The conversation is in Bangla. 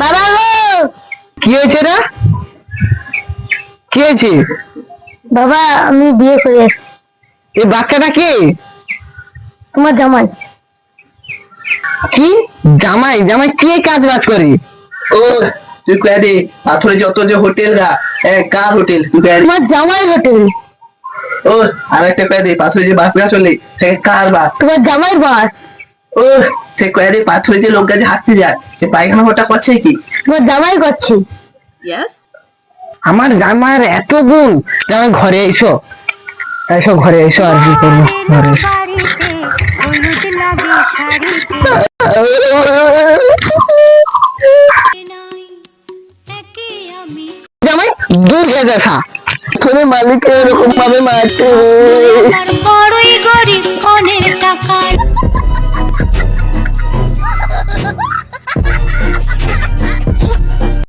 বাবা গো, কি হয়েছে রে? কি হয়েছে? বাবা আমি বিয়ে করে এই বাচ্চাটা কে? তোমার জামাই। কি জামাই? জামাই কি কাজ বাজ করে? ও তুই কয়ে পাথরে যত যে হোটেল গা, কার হোটেল তুই কয়ে তোমার জামাই হোটেল। ও আর একটা কয়ে পাথরে যে বাস গা চলে সে কার বাস? তোমার জামাই বাস। ও সে কয়ে পাথরে যে লোক গাছে হাঁটতে যায় সে পায়খানা ওটা করছে কি? তোমার জামাই করছে। আমার জামাইয়ের এত গুণ। জামাই ঘরে এসো, এসো ঘরে এসো, আর কি করবো ঘরে এসো। জামাই দুর্গা দেখা তোর মালিক এরকম ভাবে মারছে। বড়ই গরিব অনেক টাকা